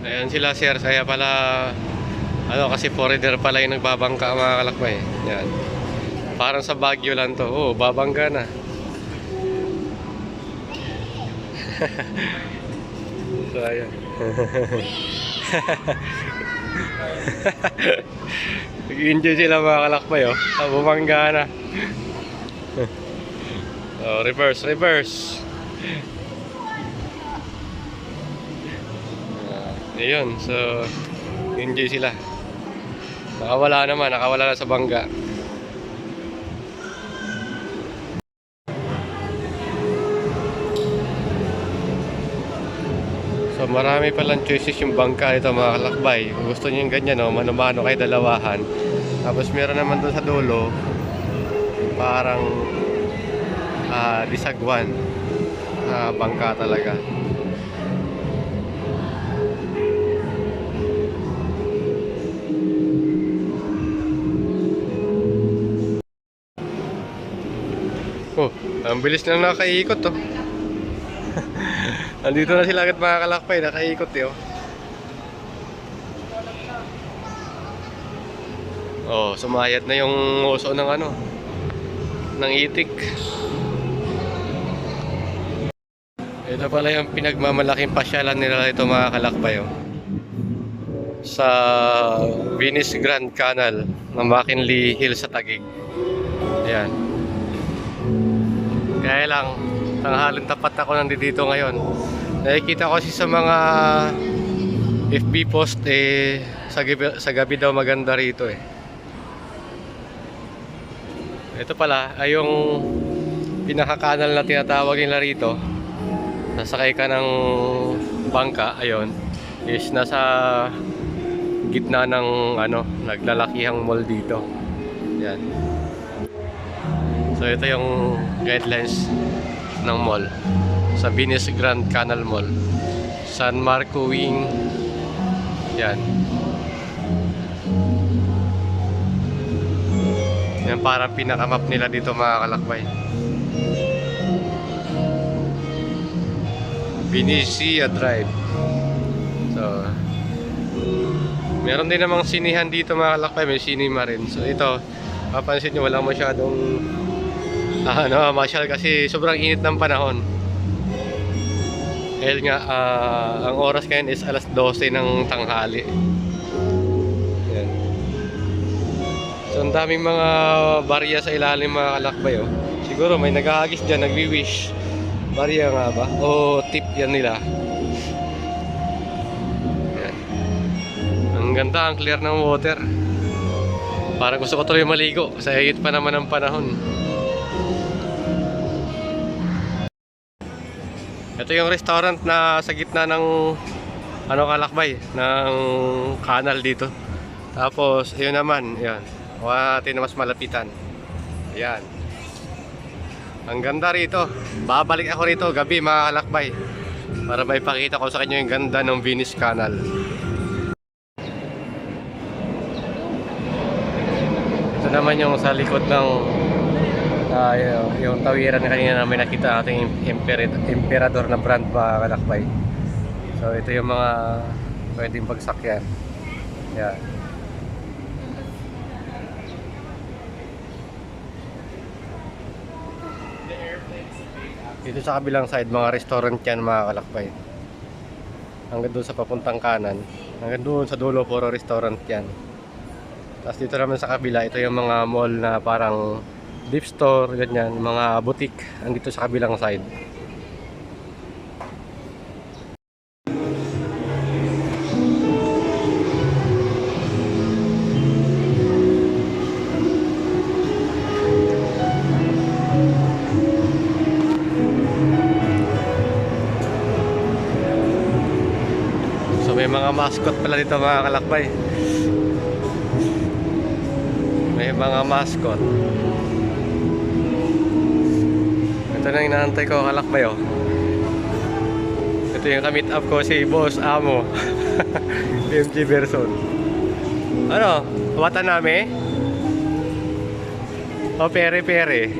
Ayan sila sir, kaya pala ano kasi foreigner pala yung nagbabangka mga kalakbay. Yan. Parang sa Baguio lang to. Oh, babangga na. So ayan. Nag-enjoy sila mga kalakbay oh. Bumangga na. Oh, reverse, reverse. Ayun, so enjoy sila. Nakawala naman, nakawala na sa bangga. So marami palang choices yung bangka ito mga kalakbay. Kung gusto niyo yung ganyan, no, mano-mano kayo dalawahan. Tapos meron naman doon sa dulo, parang disagwan. Bangka talaga. Oh, ang bilis na nakaikot to. Andito na sila agad mga kalakbay, nakaikot eh oh. Oh, sumayat na yung uso ng ano, ng itik. Ito pala yung pinagmamalaking pasyalan nila ito mga kalakbay oh. Sa Venice Grand Canal ng McKinley Hill sa Taguig. Ayan. Kaya lang, tanghaling tapat ako nandito ngayon. Nakikita ko kasi sa mga FB post sa gabi daw maganda rito eh. Ito pala ay yung pinaka-canal na tinatawag nila rito. Nasakay ka ng bangka, ayun, is nasa gitna ng ano, naglalakihang mall dito. Yan. So ito yung guidelines ng mall sa Venice Grand Canal Mall, San Marco Wing. Yan. Yan parang pinakamap nila dito mga kalakbay. Benicia Drive. So meron din namang sinihan dito mga kalakbay, may cinema rin. So ito, mapansin nyo walang masyadong masyal kasi sobrang init ng panahon. Dahil nga ang oras ngayon is alas 12 ng tanghali. Yan. So ang daming mga barya sa ilalim mga kalakbay oh. Siguro may naghahagis dyan, nagwi-wish. Barya nga ba? O tip yan nila. Yan. Ang ganda, ang clear ng water. Parang gusto ko tuloy maligo sa higit pa naman ng panahon. Ito yung restaurant na sa gitna ng ano kalakbay, ng canal dito. Tapos yun naman, yan. Huwag natin na mas malapitan. Yan. Ang ganda rito. Babalik ako rito gabi mga kalakbay para maipakita ko sa kanyo yung ganda ng Venice Canal. Ito naman yung sa likod ng yung tawiran na kanina namin nakita ating emperador na brand pa kalakbay. So ito yung mga pwedeng pagsakyan. Yan. Dito sa kabilang side mga restaurant yan mga kalakbay. Hanggang doon sa papuntang kanan, hanggang doon sa dulo puro restaurant yan. Tapos dito naman sa kabila, ito yung mga mall na parang deep store, ganyan, mga boutique andito sa kabilang side. So may mga mascot pala dito mga kalakbay. May mga mascot. Ito na inaantay ko kalakbay oh. Ito yung ka-meet up ko si Boss Amo. MG Berson. Ano? Wataname? O pere-pere?